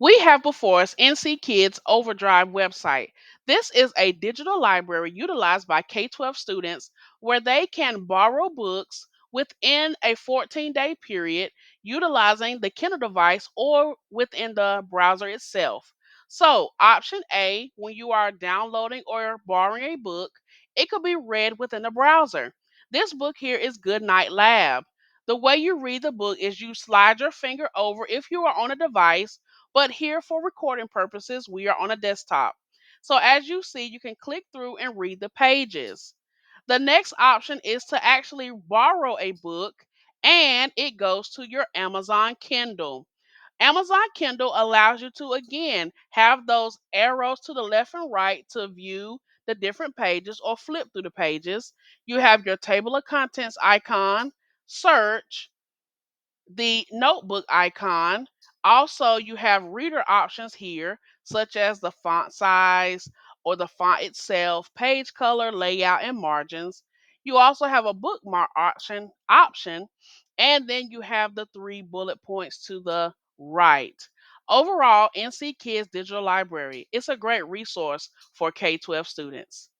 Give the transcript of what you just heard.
We have before us NC Kids Overdrive website. This is a digital library utilized by K 12 students where they can borrow books within a 14-day period utilizing the Kindle device or within the browser itself. So, option A, when you are downloading or borrowing a book, it could be read within the browser. This book here is Good Night Lab. The way you read the book is you slide your finger over if you are on a device, but here for recording purposes, we are on a desktop. So as you see, you can click through and read the pages. The next option is to actually borrow a book and it goes to your Amazon Kindle. Amazon Kindle allows you to again have those arrows to the left and right to view the different pages or flip through the pages. You have your table of contents icon, search, the notebook icon. Also, you have reader options here, such as the font size or the font itself, page color, layout, and margins. You also have a bookmark option, and then you have the three bullet points to the right. Overall, NC Kids Digital Library, it's a great resource for K 12 students.